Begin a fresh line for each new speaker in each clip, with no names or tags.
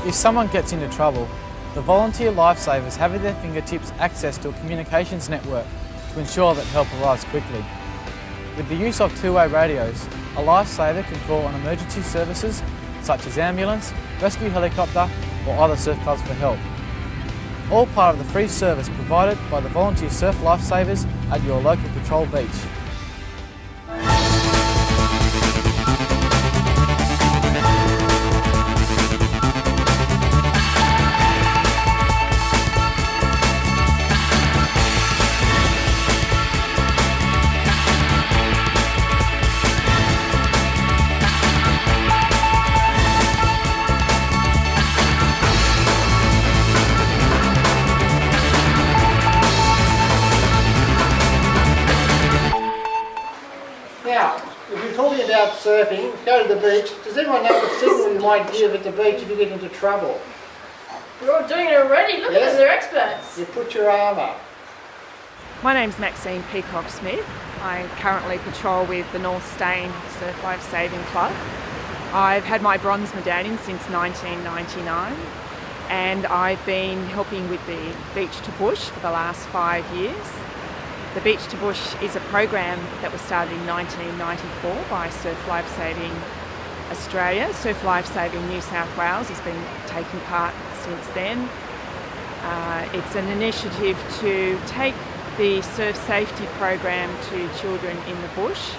If someone gets into trouble, the volunteer lifesavers have at their fingertips access to a communications network to ensure that help arrives quickly. With the use of two-way radios, a lifesaver can call on emergency services such as ambulance, rescue helicopter or other surf clubs for help. All part of the free service provided by the volunteer surf lifesavers at your local patrol beach.
Now, if you're talking about surfing, go to the beach. Does everyone know the signal you might give at the beach if you get into trouble?
We're all doing it already. Look at us, they're experts.
You put your arm up.
My name's Maxine Peacock-Smith. I currently patrol with the North Stane Surf Life Saving Club. I've had my bronze medallion since 1999 and I've been helping with the Beach to Bush for the last 5 years. The Beach to Bush is a program that was started in 1994 by Surf Life Saving Australia. Surf Life Saving New South Wales has been taking part since then. It's an initiative to take the surf safety program to children in the bush.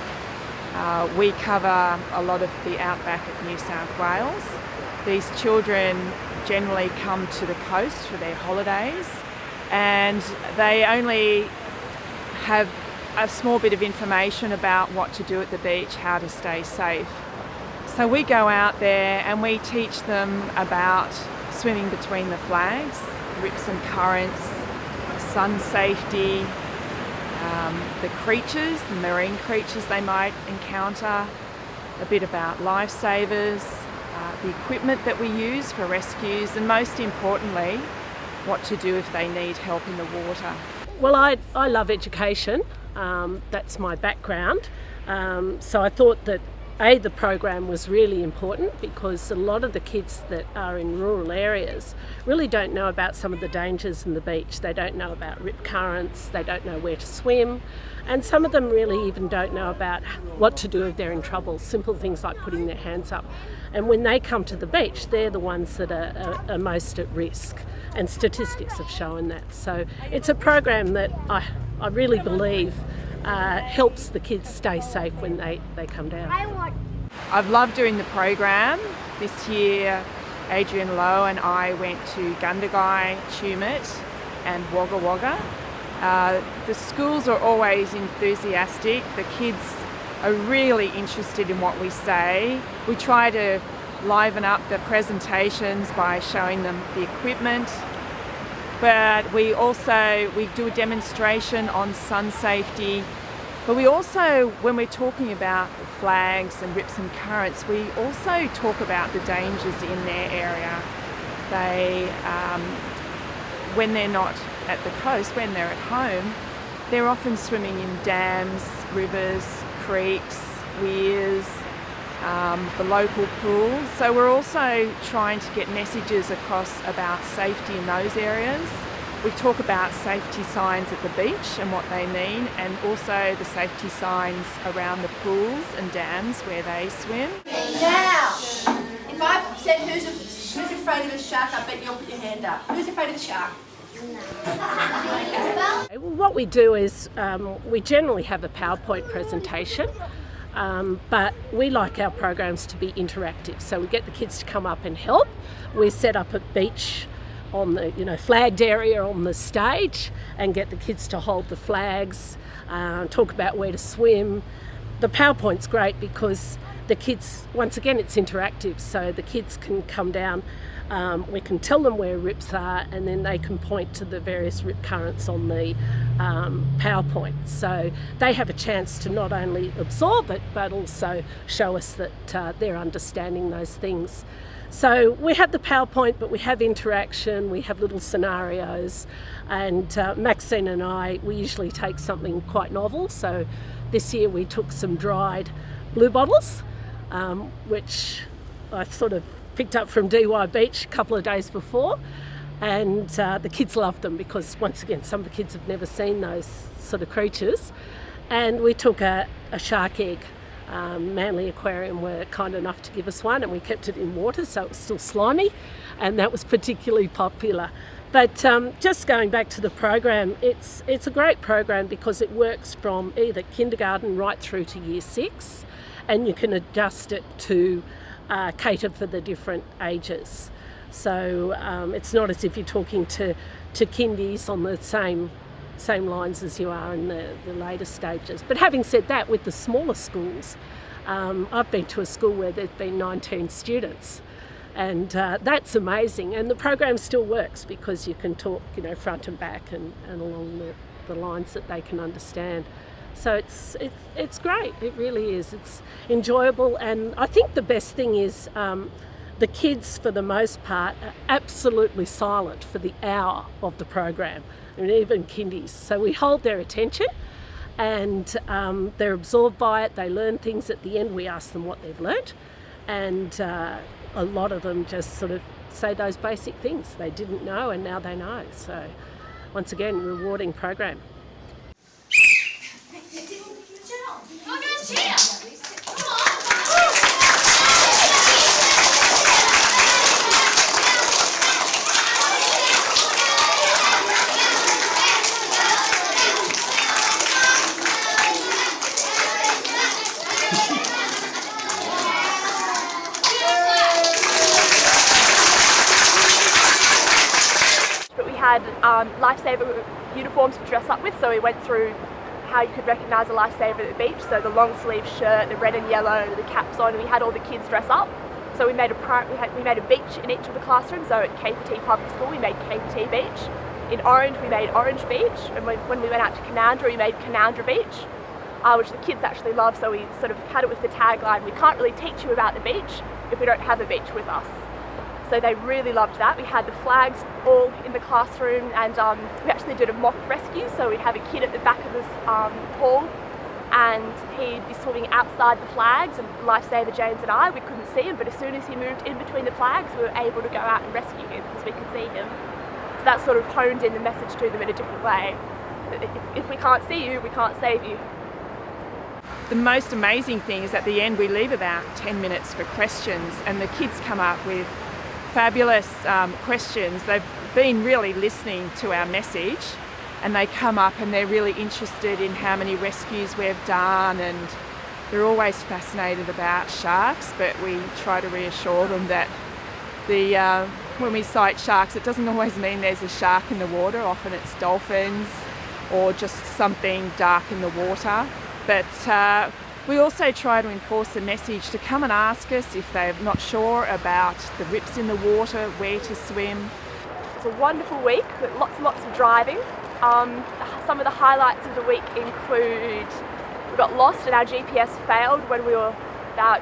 We cover a lot of the outback of New South Wales. These children generally come to the coast for their holidays and they only have a small bit of information about what to do at the beach, how to stay safe. So we go out there and we teach them about swimming between the flags, rips and currents, sun safety, the creatures, the marine creatures they might encounter, a bit about lifesavers, the equipment that we use for rescues, and most importantly, what to do if they need help in the water.
Well, I love education. That's my background. So I thought that the program was really important because a lot of the kids that are in rural areas really don't know about some of the dangers in the beach. They don't know about rip currents, they don't know where to swim, and some of them really even don't know about what to do if they're in trouble, simple things like putting their hands up. And when they come to the beach, they're the ones that are most at risk, and statistics have shown that. So it's a program that I really believe helps the kids stay safe when they come down.
I've loved doing the program. This year, Adrian Lowe and I went to Gundagai, Tumut and Wagga Wagga. The schools are always enthusiastic. The kids are really interested in what we say. We try to liven up the presentations by showing them the equipment, but we do a demonstration on sun safety. But we also, when we're talking about flags and rips and currents, we also talk about the dangers in their area. They, when they're not at the coast, when they're at home, they're often swimming in dams, rivers, creeks, weirs, the local pools. So we're also trying to get messages across about safety in those areas. We talk about safety signs at the beach and what they mean, and also the safety signs around the pools and dams where they swim.
Now, if I said who's afraid of a shark, I bet you'll put your hand up. Who's afraid of the shark?
Okay. Well, what we do is we generally have a PowerPoint presentation, but we like our programs to be interactive. So we get the kids to come up and help. We set up a beach on the flagged area on the stage and get the kids to hold the flags, talk about where to swim. The PowerPoint's great because the kids, once again, it's interactive, so the kids can come down, we can tell them where rips are, and then they can point to the various rip currents on the PowerPoint. So they have a chance to not only absorb it but also show us that they're understanding those things. So we have the PowerPoint, but we have interaction, we have little scenarios, and Maxine and I, we usually take something quite novel. So this year we took some dried blue bottles, which I sort of picked up from DY Beach a couple of days before, and the kids loved them because, once again, some of the kids have never seen those sort of creatures. And we took a shark egg. Manly Aquarium were kind enough to give us one, and we kept it in water so it was still slimy, and that was particularly popular. But just going back to the program, it's a great program because it works from either kindergarten right through to year 6, and you can adjust it to cater for the different ages. So it's not as if you're talking to kindies on the same lines as you are in the later stages. But having said that, with the smaller schools, I've been to a school where there's been 19 students, and that's amazing. And the program still works because you can talk, front and back and along the lines that they can understand. So it's great. It really is. It's enjoyable, and I think the best thing is the kids, for the most part, are absolutely silent for the hour of the program, and even kindies. So we hold their attention, and they're absorbed by it. They learn things at the end. We ask them what they've learnt, and a lot of them just sort of say those basic things they didn't know, and now they know. So once again, rewarding program.
Had lifesaver uniforms to dress up with, so we went through how you could recognise a lifesaver at the beach. So the long sleeve shirt, the red and yellow, the caps on, and we had all the kids dress up. So we made a beach in each of the classrooms. So at KPT Public School we made KPT Beach. In Orange we made Orange Beach, and when we went out to Canandra we made Canandra Beach, which the kids actually love. So we sort of had it with the tagline, we can't really teach you about the beach if we don't have a beach with us. So they really loved that. We had the flags all in the classroom, and we actually did a mock rescue. So we'd have a kid at the back of this hall, and he'd be swimming outside the flags, and Lifesaver James and I, we couldn't see him, but as soon as he moved in between the flags, we were able to go out and rescue him because we could see him. So that sort of honed in the message to them in a different way. If we can't see you, we can't save you.
The most amazing thing is at the end we leave about 10 minutes for questions, and the kids come up with fabulous questions. They've been really listening to our message, and they come up and they're really interested in how many rescues we've done, and they're always fascinated about sharks, but we try to reassure them that when we sight sharks, it doesn't always mean there's a shark in the water. Often it's dolphins or just something dark in the water. But we also try to enforce the message to come and ask us if they're not sure about the rips in the water, where to swim.
It's a wonderful week with lots and lots of driving. Some of the highlights of the week include we got lost and our GPS failed when we were about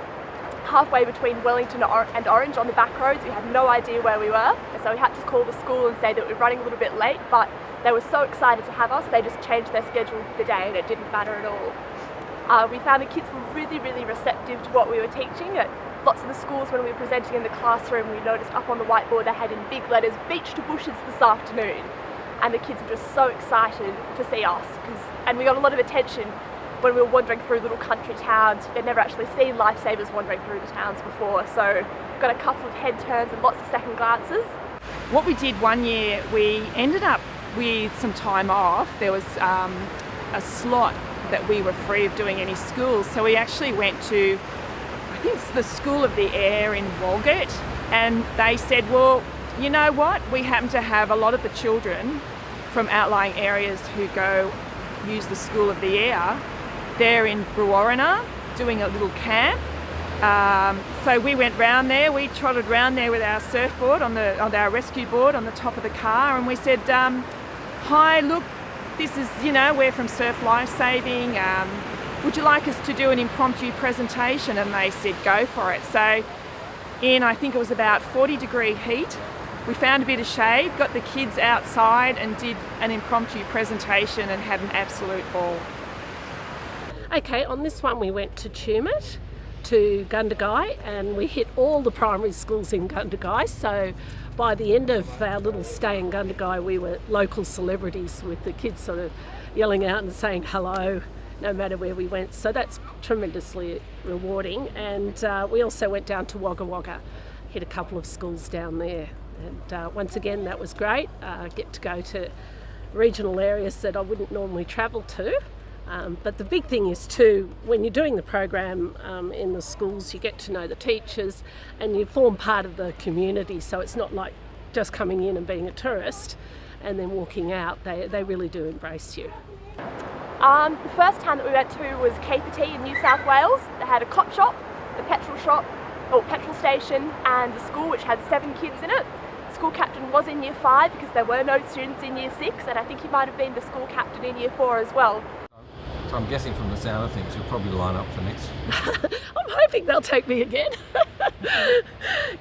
halfway between Wellington and Orange on the back roads. We had no idea where we were, and so we had to call the school and say that we were running a little bit late, but they were so excited to have us, they just changed their schedule for the day and it didn't matter at all. We found the kids were really, really receptive to what we were teaching. At lots of the schools when we were presenting in the classroom, we noticed up on the whiteboard they had in big letters, "Beach to bushes this afternoon." And the kids were just so excited to see us. And we got a lot of attention when we were wandering through little country towns. They'd never actually seen lifesavers wandering through the towns before. So got a couple of head turns and lots of second glances.
What we did one year, we ended up with some time off. There was a slot that we were free of doing any schools, so we actually went to, I think it's the School of the Air in Walgett, and they said, well, you know what, we happen to have a lot of the children from outlying areas who go use the School of the Air. They're in Brewarrina doing a little camp, so we went round there, we trotted round there with our surfboard on our rescue board on the top of the car, and we said, hi, look, this is, we're from Surf Life Saving. Would you like us to do an impromptu presentation? And they said, go for it. So I think it was about 40-degree heat, we found a bit of shade, got the kids outside and did an impromptu presentation and had an absolute ball.
Okay, on this one we went to Tumut to Gundagai, and we hit all the primary schools in Gundagai. So by the end of our little stay in Gundagai, we were local celebrities, with the kids sort of yelling out and saying hello no matter where we went. So that's tremendously rewarding. And we also went down to Wagga Wagga, hit a couple of schools down there. And once again, that was great. Get to go to regional areas that I wouldn't normally travel to. But the big thing is too, when you're doing the program in the schools, you get to know the teachers and you form part of the community. So it's not like just coming in and being a tourist and then walking out. They really do embrace you.
The first town that we went to was Capertee in New South Wales. They had a cop shop, a petrol station, and a school which had 7 kids in it. The school captain was in year 5 because there were no students in year 6, and I think he might have been the school captain in year 4 as well.
So I'm guessing from the sound of things, you'll probably line up for next.
I'm hoping they'll take me again.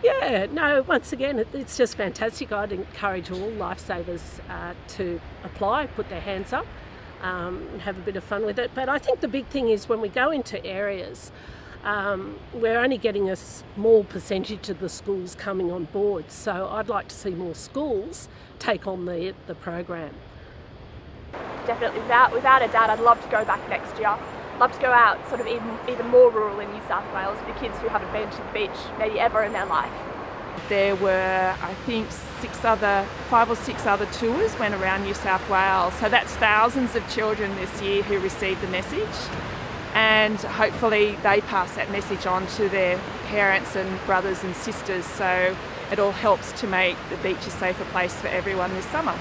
Yeah, no, once again, it's just fantastic. I'd encourage all lifesavers to apply, put their hands up, and have a bit of fun with it. But I think the big thing is when we go into areas, we're only getting a small percentage of the schools coming on board. So I'd like to see more schools take on the program.
Definitely, without a doubt, I'd love to go back next year. Love to go out sort of even more rural in New South Wales for the kids who haven't been to the beach maybe ever in their life.
There were, I think, 5 or 6 other tours went around New South Wales. So that's thousands of children this year who received the message. And hopefully they pass that message on to their parents and brothers and sisters. So it all helps to make the beach a safer place for everyone this summer.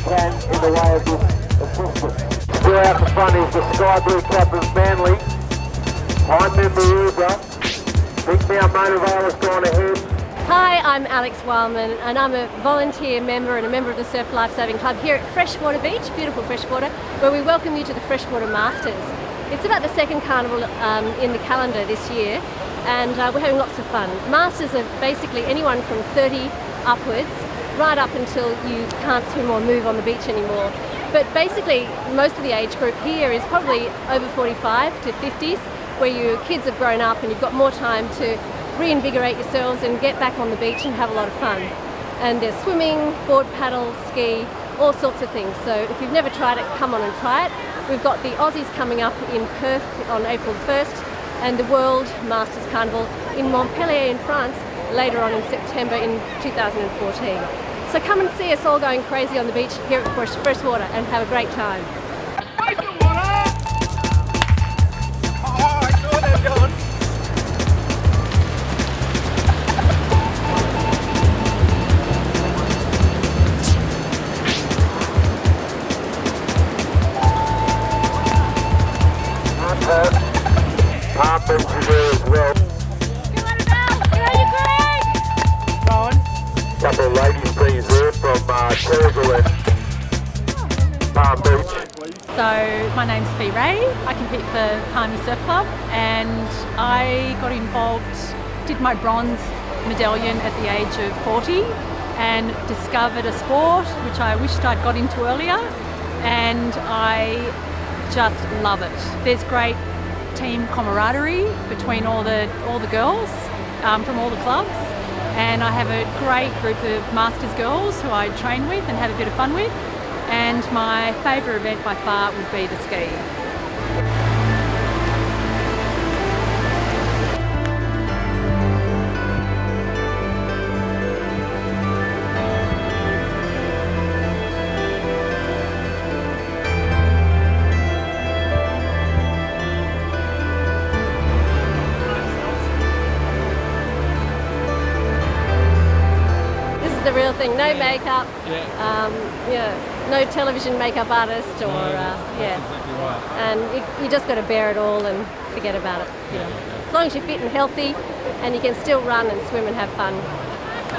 Can in the way of this assistance. Still out the front is the Sky Blue Cap of Manly. I'm member Uber. Big Mount Motorvale has gone ahead.
Hi, I'm Alex Wildman and I'm a volunteer member and a member of the Surf Lifesaving Club here at Freshwater Beach, beautiful Freshwater, where we welcome you to the Freshwater Masters. It's about the second carnival in the calendar this year, and we're having lots of fun. Masters are basically anyone from 30 upwards, right up until you can't swim or move on the beach anymore. But basically, most of the age group here is probably over 45 to 50s, where your kids have grown up and you've got more time to reinvigorate yourselves and get back on the beach and have a lot of fun. And there's swimming, board paddle, ski, all sorts of things. So if you've never tried it, come on and try it. We've got the Aussies coming up in Perth on April 1st and the World Masters Carnival in Montpellier in France later on in September in 2014. So come and see us all going crazy on the beach here at Freshwater and have a great time.
Palm Beach is there as well. Couple of ladies being there from Carnival and Palm Beach.
So my name's Fee Ray. I compete for Carnival Surf Club and I got involved, did my bronze medallion at the age of 40 and discovered a sport which I wished I'd got into earlier, and I just love it. There's great team camaraderie between all the girls from all the clubs. And I have a great group of Masters girls who I train with and have a bit of fun with. And my favourite event by far would be the ski.
The real thing, no makeup, no television makeup artist, or
Exactly right.
and you just got to bear it all and forget about it. As long as you're fit and healthy, and you can still run and swim and have fun.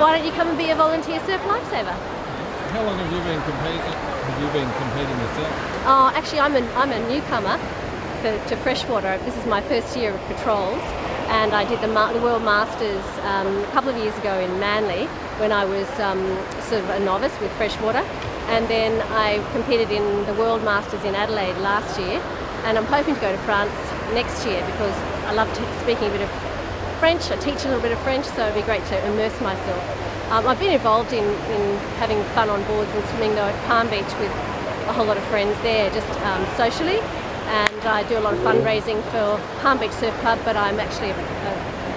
Why don't you come and be a volunteer surf lifesaver?
How long have you been competing? Have you been competing yourself?
Oh, actually, I'm a newcomer to Freshwater. This is my first year of patrols, and I did the World Masters a couple of years ago in Manly when I was sort of a novice with Freshwater, and then I competed in the World Masters in Adelaide last year, and I'm hoping to go to France next year because I love speaking a bit of French. I teach a little bit of French, so it'd be great to immerse myself. I've been involved in having fun on boards and swimming though at Palm Beach with a whole lot of friends there, just socially, and I do a lot of fundraising for Palm Beach Surf Club, but I'm actually a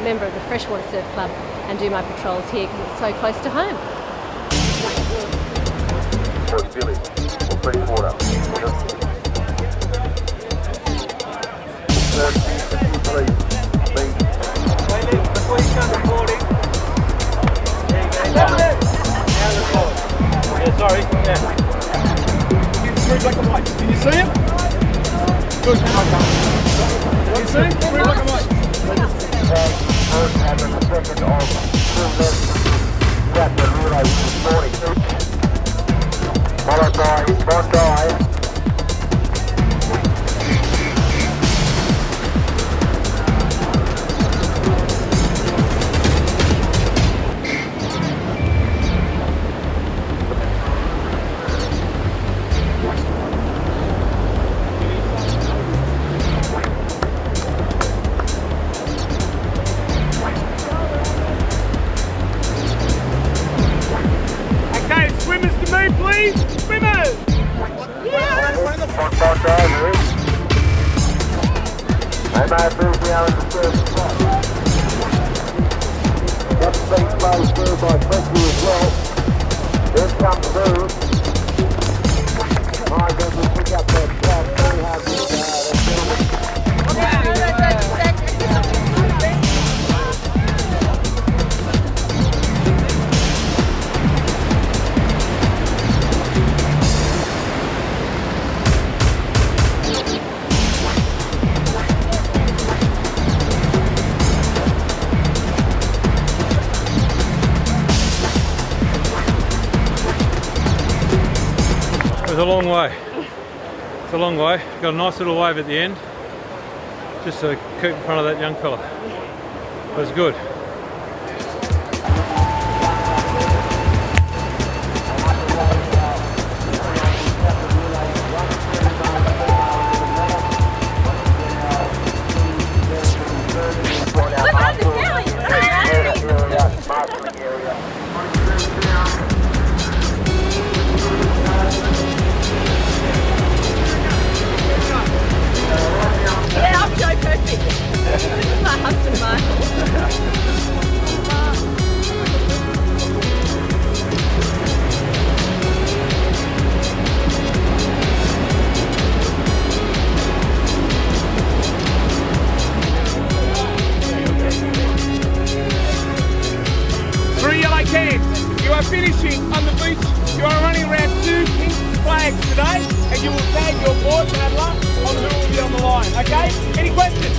member of the Freshwater Surf Club and do my patrols here because it's so close to home.
Sorry. Yeah. Three black and white. Can you see him? Good. Can you see him? Three black and white.
Followed by Bondi.
It's a long way. It's a long way. Got a nice little wave at the end, just to keep in front of that young fella. It was good.
You are finishing on the beach. You are running around 2 pink flags today, and you will tag your board paddler on who will be on the line. Okay? Any questions?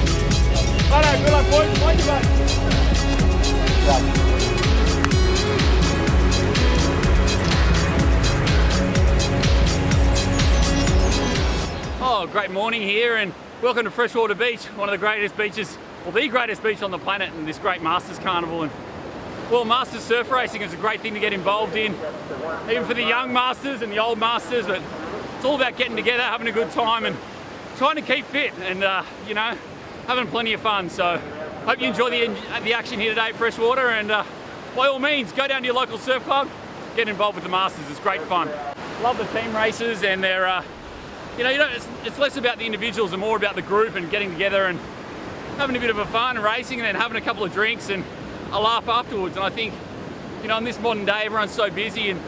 Righto, good luck, boys. Mind your
Oh, great morning here, and welcome to Freshwater Beach, one of the greatest beaches, well, the greatest beach on the planet, and this great Masters Carnival. And well, Masters surf racing is a great thing to get involved in, even for the young Masters and the old Masters, but it's all about getting together, having a good time and trying to keep fit and, you know, having plenty of fun. So hope you enjoy the action here today at Freshwater, and by all means, go down to your local surf club, get involved with the Masters. It's great fun. Love the team races, and they're, you know, it's less about the individuals and more about the group and getting together and having a bit of a fun and racing and then having a couple of drinks and a laugh afterwards. And I think, you know, in this modern day, everyone's so busy and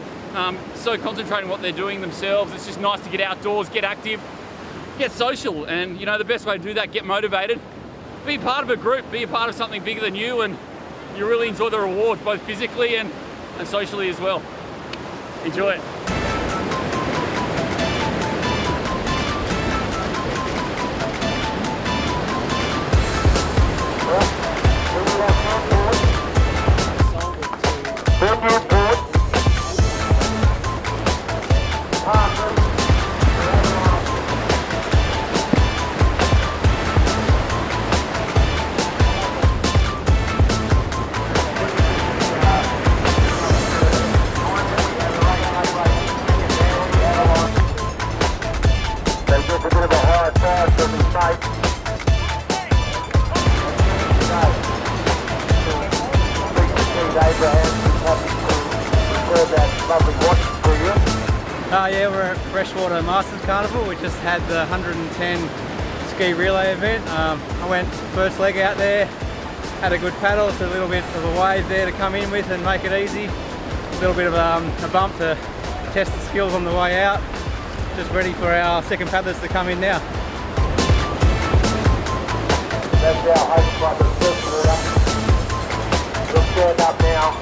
so concentrating on what they're doing themselves. It's just nice to get outdoors, get active, get social, and you know, the best way to do that, get motivated, be part of a group, be a part of something bigger than you, and you really enjoy the rewards, both physically and socially as well. Enjoy it.
Yeah, we're at Freshwater Masters Carnival. We just had the 110 ski relay event. I went first leg out there, had a good paddle, so a little bit of a wave there to come in with and make it easy. A little bit of a bump to test the skills on the way out. Just ready for our second paddlers to come in now.
That's our host club of Freshwater. We'll stand up now.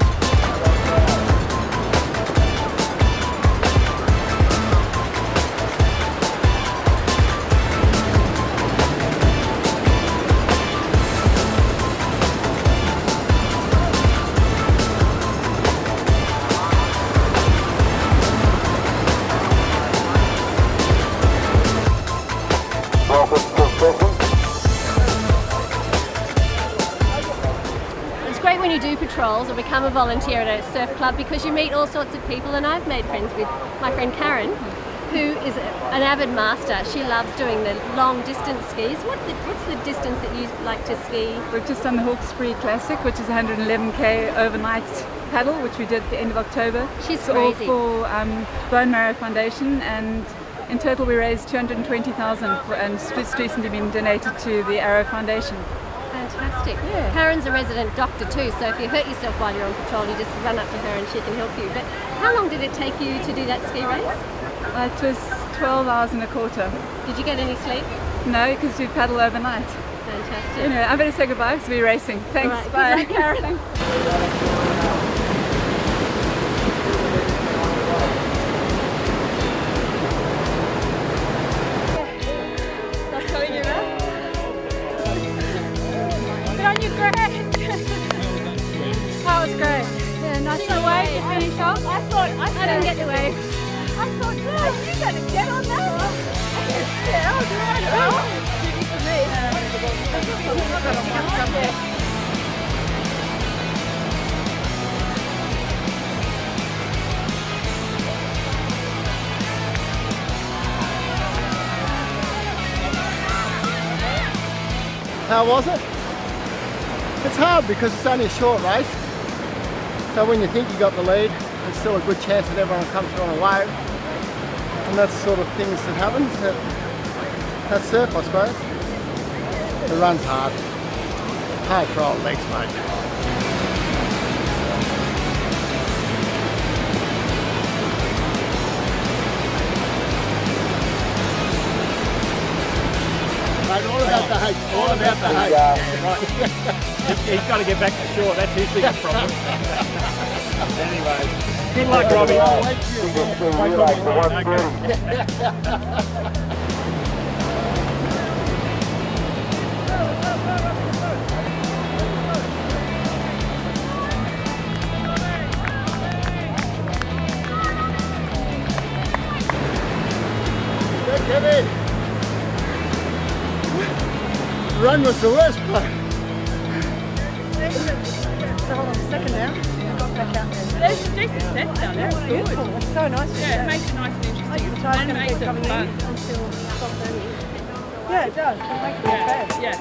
It's great when you do patrols or become a volunteer at a surf club because you meet all sorts of people, and I've made friends with my friend Karen, who is an avid master. She loves doing the long distance skis. What's the distance that you like to ski?
We've just done the Hawkesbury Classic, which is 111k overnight paddle, which we did at the end of October.
She's
All
crazy.
for Bone Marrow Foundation, and in total we raised 220,000 and it's just recently been donated to the Arrow Foundation.
Fantastic.
Yeah.
Karen's a resident doctor too, so if you hurt yourself while you're on patrol, you just run up to her and she can help you. But how long did it take you to do that ski race?
It was 12 hours and a quarter.
Did you get any sleep?
No, because we paddle overnight.
Fantastic.
Anyway, I better say goodbye because we're racing. Thanks.
All right.
Bye.
Good luck, Karen.
Good on you, Greg. That was great. Yeah, nice to wave to finish off. I didn't get to wave. I thought, no, you better get on that. Yeah, I'll do it. Oh, easy for me.
How was it? It's hard because it's only a short race. So when you think you got the lead, there's still a good chance that everyone comes through on a wave. And that's the sort of things that happens. That's surf, I suppose. The run's hard. Hard for old legs, mate. All about the hate. All about the hate.
Right. He's got to get back to shore. That's his biggest problem. Anyway, good luck, Robbie.
Kevin. Run was the worst part.
Hold on a second now. Got back out there.
There's some decent sets down there. It's good.
It's so nice.
Yeah, it makes it nice and interesting. And makes it fun.
Until 12:30. Yeah, it does. It makes it fast.
Yeah.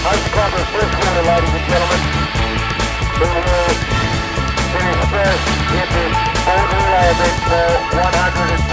Host Club of Freshwater, ladies and gentlemen, who will finish first in this board relay event for 110